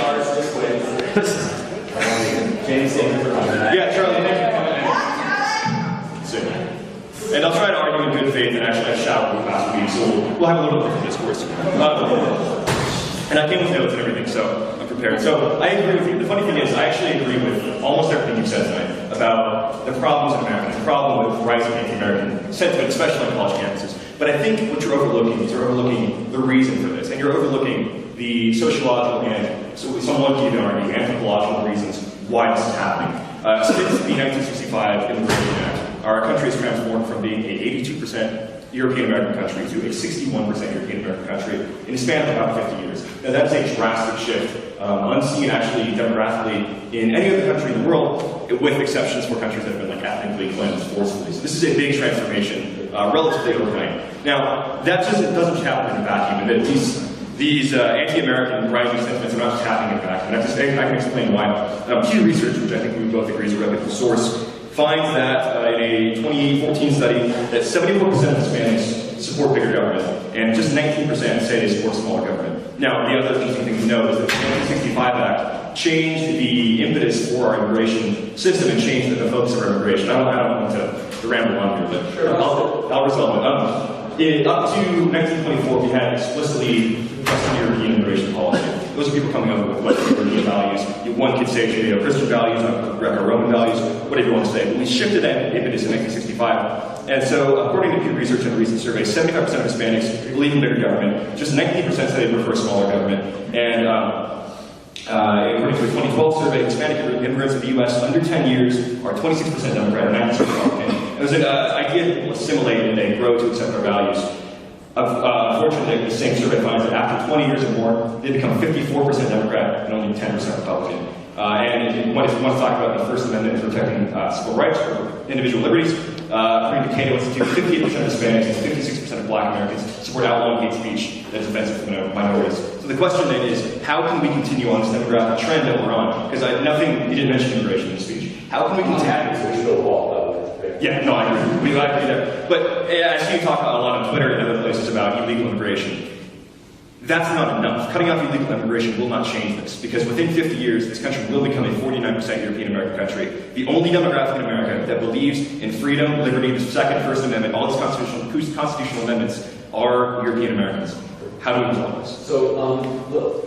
cars this way. James, thank you for coming. Yeah, Charlie, thank you for coming in. And I'll try to argue in good faith, and actually I shouted over the past week, so we'll have a little bit of discourse. And I came with notes and everything, so I'm prepared. So I agree with you. The funny thing is, I actually agree with almost everything you've said tonight about the problems in America, the problem with rising anti-American sentiment, especially on college campuses. But I think what you're overlooking is you're overlooking the reason for this, and you're overlooking the sociological and, so someone can even argue, anthropological reasons why this is happening. Since the 1965 Immigration Act, our country has transformed from being a 82% European American country to a 61% European American country in a span of about 50 years. Now that's a drastic shift, unseen actually demographically in any other country in the world, with exceptions for countries that have been like ethnically cleansed forcefully. So this is a big transformation, relatively overnight. Now that doesn't happen in a vacuum, and that these anti-American rising sentiments are not just happening in a vacuum. I can explain why. Pew Research, which I think we both agree is a reputable source, finds that in a 2014 study that 74% of Hispanics support bigger government, and just 19% say they support smaller government. Now, the other interesting thing to note is that the 1965 Act changed the impetus for our immigration system and changed the focus of our immigration. I don't want to ramble on here, but I'll resolve it. Up to 1924, we had explicitly Western European immigration policy. Those are people coming over with Western European values. One could say Judeo-Christian values, Greco-Roman values, whatever you want to say. But we shifted that impetus in 1965. And so, according to Pew Research and a recent survey, 75% of Hispanics believe in bigger government. Just 19% say they prefer smaller government. And according to a 2012 survey, Hispanic immigrants in the U.S. under 10 years are 26% Democrat and 90% Republican. It was an idea that people assimilate and they grow to accept our values. Unfortunately, the same survey finds that after 20 years or more, they become 54% Democrat and only 10% Republican. And when it's talk about the First Amendment and protecting civil rights or individual liberties, according to Cato Institute, 58% of Hispanics and 56% of Black Americans support outlawing hate speech that is offensive to minorities. So the question then is, how can we continue on this demographic trend that we're on? Because you didn't mention immigration in the speech. How can we continue? Yeah, no, I agree. I agree there. But as you talk a lot on Twitter and other places about illegal immigration, that's not enough. Cutting off illegal immigration will not change this, because within 50 years, this country will become a 49% European American country. The only demographic in America that believes in freedom, liberty, the Second, First Amendment, all these constitutional amendments are European Americans. How do we resolve this? So, look,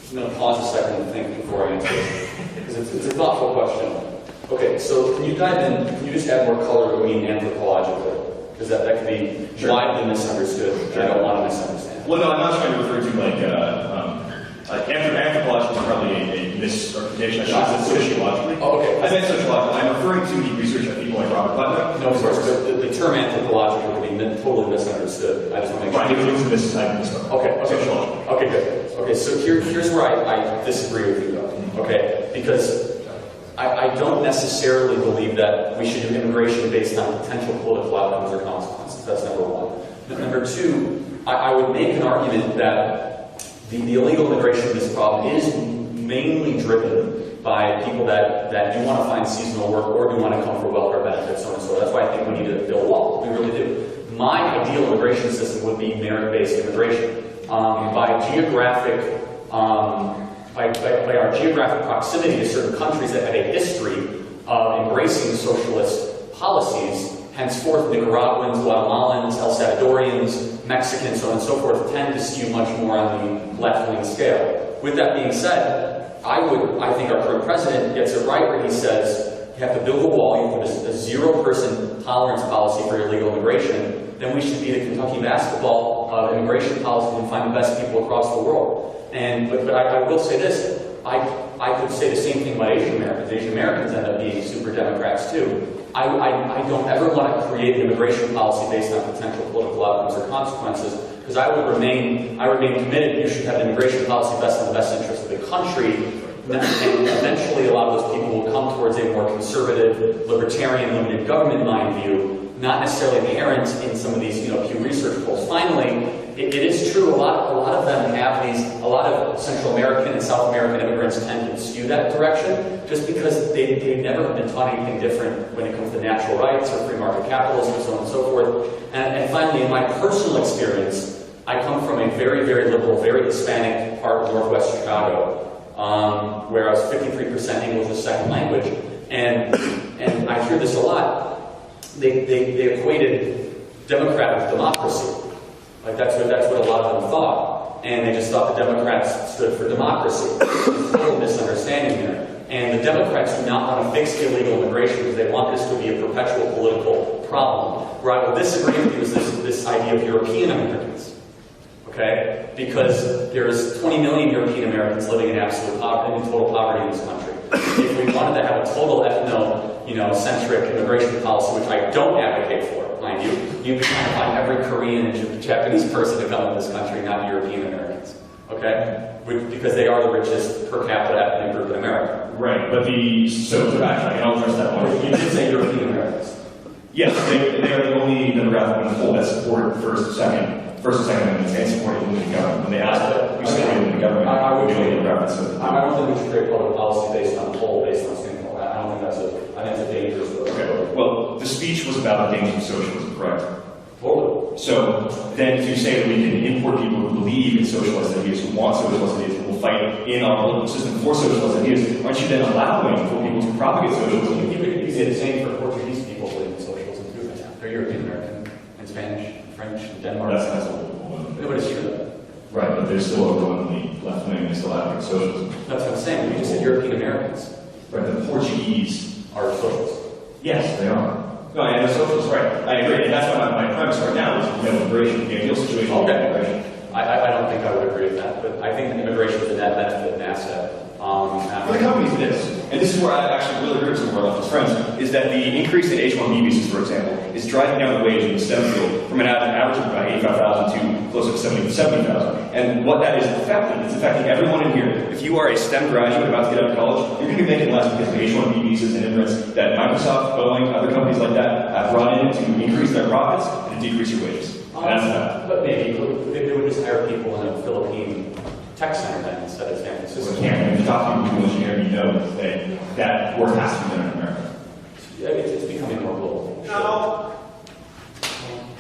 I'm going to pause a second and think before I answer this, because it's a thoughtful question. Okay, so can you dive in, can you just add more color to what we mean anthropologically? Because that could be widely misunderstood, which I don't want to misunderstand. Well, no, I'm not trying to refer to anthropology is probably a misinterpretation. I should have said sociologically. Oh, okay. I meant sociologically. I'm referring to the research that people like Robert Butler. No, of course, the term anthropological could be totally misunderstood. I just want to make sure. Okay, good. Okay, so here's where I disagree with you, though. Okay, because I don't necessarily believe that we should do immigration based on potential political outcomes or consequences. That's number one. Number two, I would make an argument that the illegal immigration of this problem is mainly driven by people that do want to find seasonal work or do want to come for welfare benefits, so on and so. That's why I think we need to build a wall. We really do. My ideal immigration system would be merit-based immigration. By our geographic proximity to certain countries that have a history of embracing socialist policies, henceforth Nicaraguans, Guatemalans, El Salvadorians, Mexicans, so on and so forth, tend to skew much more on the left-wing scale. With that being said, I think our current president gets it right when he says you have to build a wall, you put a zero-person tolerance policy for illegal immigration, then we should be the Kentucky basketball immigration policy and find the best people across the world. But I will say this, I could say the same thing about Asian Americans. Asian Americans end up being super Democrats too. I don't ever want to create an immigration policy based on potential political outcomes or consequences, because I remain committed. You should have an immigration policy based on the best interest of the country, and eventually a lot of those people will come towards a more conservative, libertarian, limited government mind view, not necessarily inherent in some of these, Pew Research polls. Finally, it is true, a lot of them have a lot of Central American and South American immigrants tend to skew that direction, just because they never have been taught anything different when it comes to natural rights or free market capitalism and so on and so forth. And finally, in my personal experience, I come from a very, very liberal, very Hispanic part of Northwest Chicago. whereas 53% English is a second language. And I hear this a lot. They equated Democrat with democracy. Like that's what a lot of them thought. And they just thought the Democrats stood for democracy. There's a total misunderstanding there. And the Democrats do not want to fix illegal immigration because they want this to be a perpetual political problem. Where I will disagree with you is this idea of European Americans. Okay? Because there's 20 million European Americans living in absolute poverty, in total poverty in this country. If we wanted to have a total ethno-centric immigration policy, which I don't advocate for, mind you, you'd be trying to find every Korean and Japanese person to come to this country, not European Americans. Okay? Because they are the richest per capita ethnic group in America. Right, but so actually, I'll address that one. You did say European Americans. Yes, they are the only demographic in the poll that support first and second amendments and support the government. When they asked that, we supported the government. I don't think we should create public policy based on poll, based on single. I don't think that's I think it's a dangerous approach. Okay. Well, the speech was about the dangers of socialism, correct? Totally. So then to say that we can import people who believe in socialist ideas, who want socialist ideas, who will fight in our political system for socialist ideas, aren't you then allowing for people to propagate socialism? You could say the same for Portuguese people believing in socialism too. They're European American and Spanish, French, and Denmark. That's a little No, but it's true. Right, but they're still overwhelmingly left wing, they still advocate socialism. That's what I'm saying. You just said European Americans. Right, the Portuguese are socialists. Yes, they are. No, and they're socialists, right. I agree, and that's why my premise right now is immigration, the ideal situation of immigration. I don't think I would agree with that, but I think immigration is a net benefit and asset. For the companies it is, and this is where I actually really agree with some of our leftist friends, is that the increase in H-1B visas, for example, is driving down the wage in the STEM field from an average of about 85,000 to closer to 70,000. And what that is affecting, it's affecting everyone in here. If you are a STEM graduate about to get out of college, you're going to be making less because of H-1B visas and immigrants that Microsoft, Boeing, other companies like that have brought in to increase their profits and to decrease your wages. And that's that. But maybe they would just hire people in a Philippine tech center then instead of San Francisco. Well, if you talk to people who engineering, you know that work has to be done in America. Yeah, it's becoming more global. No.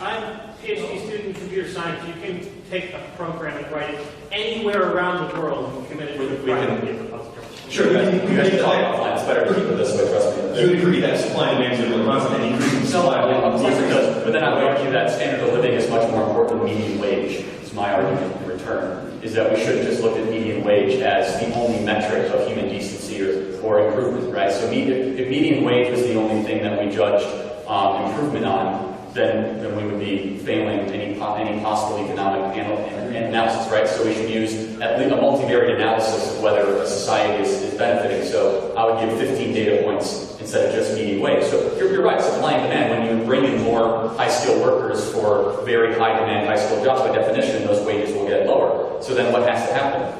I'm a PhD student in computer science. You can take a program and write it anywhere around the world and commit it to a private repository. Sure, you guys can talk offline. It's better to keep it this way, trust me. You would agree that supply and demand is a real constant and increasing supply. Of course it does. But then I would argue that standard of living is much more important than median wage. It's my argument in return. Is that we shouldn't just look at median wage as the only metric of human decency or improvement, right? So if median wage was the only thing that we judged improvement on, then we would be failing any possible economic analysis, right? So we should use at least a multivariate analysis of whether a society is benefiting. So I would give 15 data points instead of just median wage. So you're right, supply and demand. When you bring in more high-skilled workers for very high-demand, high-skilled jobs, by definition, those wages will get lower. So then what has to happen?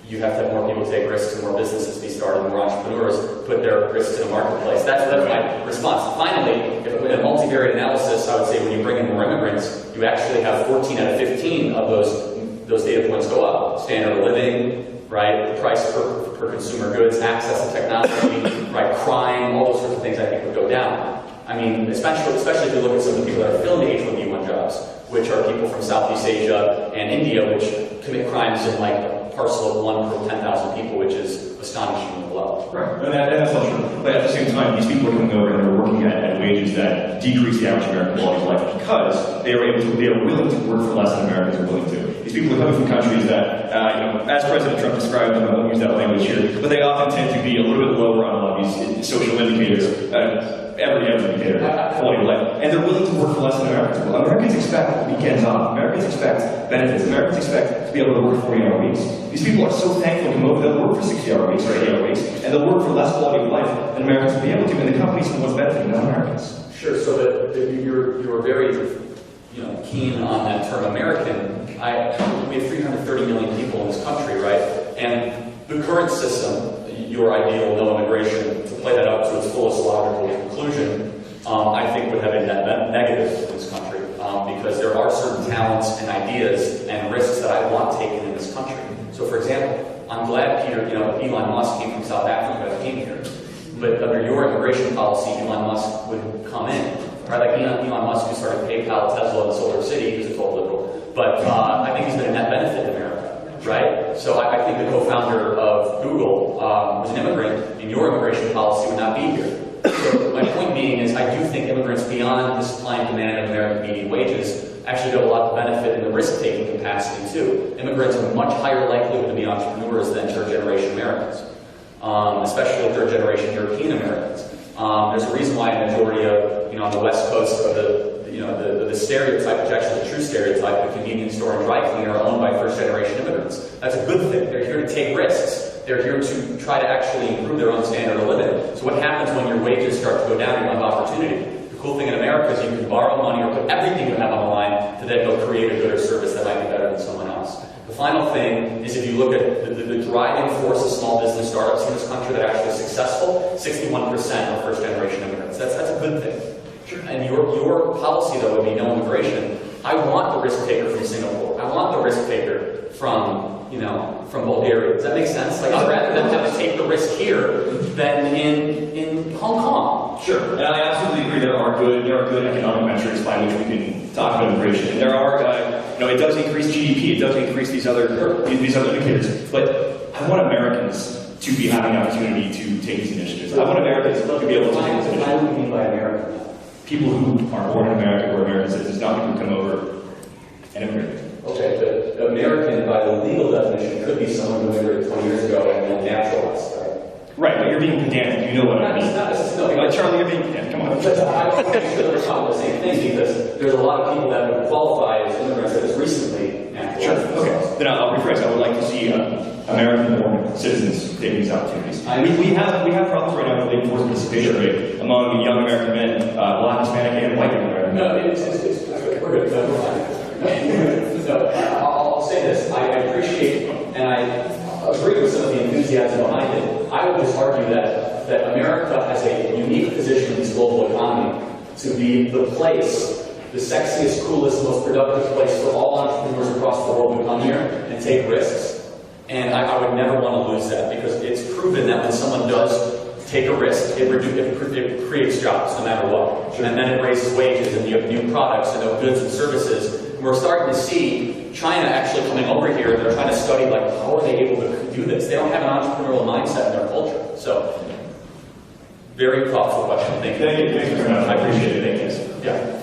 You have to have more people take risks and more businesses be started, more entrepreneurs put their risks in a marketplace. That's my response. Finally, if in a multivariate analysis, I would say when you bring in more immigrants, you actually have 14 out of 15 of those data points go up. Standard of living, right? The price per consumer goods, access to technology, right? Crime, all those sorts of things I think would go down. I mean, especially if you look at some of the people that are filling the H-1B1 jobs, which are people from Southeast Asia and India, which commit crimes in like a parcel of 1 per 10,000 people, which is astonishingly low. Right, and that's all true. But at the same time, these people are coming over and they're working at wages that decrease the average American quality of life because they are willing to work for less than Americans are willing to. These people are coming from countries that, as President Trump described them, I won't use that language here, but they often tend to be a little bit lower on a lot of these social indicators. Every indicator, quality of life, and they're willing to work for less than Americans. Well, Americans expect weekends off. Americans expect benefits. Americans expect to be able to work 40-hour weeks. These people are so thankful to come over, they'll work for 60-hour weeks or 80-hour weeks, and they'll work for less quality of life than Americans will be able to, and the companies are the ones benefiting, not Americans. Sure, so that you were very keen on that term American. We have 330 million people in this country, right? And the current system, your ideal no immigration, to play that up to its fullest logical conclusion, I think would have a net negative in this country because there are certain talents and ideas and risks that I want taken in this country. So, for example, I'm glad Elon Musk came from South Africa and came here, but under your immigration policy, Elon Musk would come in, right? Like Elon Musk who started PayPal, Tesla, and Solar City, he was a total liberal, but I think he's been a net benefit in America. right? So I think the co-founder of Google was an immigrant, and your immigration policy would not be here. So my point being is I do think immigrants beyond the supply and demand of American median wages actually have a lot of benefit in the risk-taking capacity too. Immigrants are much higher likelihood to be entrepreneurs than third-generation Americans, especially third-generation European Americans. There's a reason why a majority of, on the West Coast of the stereotype, which actually is a true stereotype, the convenience store and dry cleaner are owned by first-generation immigrants. That's a good thing. They're here to take risks. They're here to try to actually improve their own standard of living. So what happens when your wages start to go down, you have opportunity. The cool thing in America is you can borrow money or put everything you have on the line to then go create a good or service that might be better than someone else. The final thing is if you look at the driving force of small business startups in this country that are actually successful, 61% are first-generation immigrants. That's a good thing. Sure. And your policy, though, would be no immigration. I want the risk taker from Singapore. I want the risk taker from Bulgaria. Does that make sense? Like, I'd rather them have to take the risk here than in Hong Kong. Sure, and I absolutely agree. There are good economic metrics by which we can talk about immigration. And there are, it does increase GDP. It does increase these other indicators. But I want Americans to be having the opportunity to take these initiatives. I want Americans to be able to take these initiatives. What do you mean by American? People who are born in America or American citizens, not people who come over and immigrate. Okay, but American, by the legal definition, could be someone who immigrated 20 years ago and then naturalized, right? Right, but you're being pedantic. You know what I mean. Charlie, you're being pedantic. Come on. I want to make sure that we're talking about the same thing because there's a lot of people that would qualify as immigrants that is recently naturalized. Sure. Okay. Then I'll rephrase. I would like to see American-born citizens taking these opportunities. We have problems right now with the labor force participation rate among young American men, Black, Hispanic, and white American men. No, we're good. We're fine. So I'll say this. I appreciate and I agree with some of the enthusiasm behind it. I would just argue that America has a unique position in this global economy to be the place, the sexiest, coolest, most productive place for all entrepreneurs across the world to come here and take risks. And I would never want to lose that because it's proven that when someone does take a risk, it creates jobs no matter what. Sure. And then it raises wages and you have new products and new goods and services. And we're starting to see China actually coming over here and they're trying to study like how are they able to do this? They don't have an entrepreneurial mindset in their culture. So, very thoughtful question. Thank you. Thank you very much. I appreciate it. Thank you. Yeah.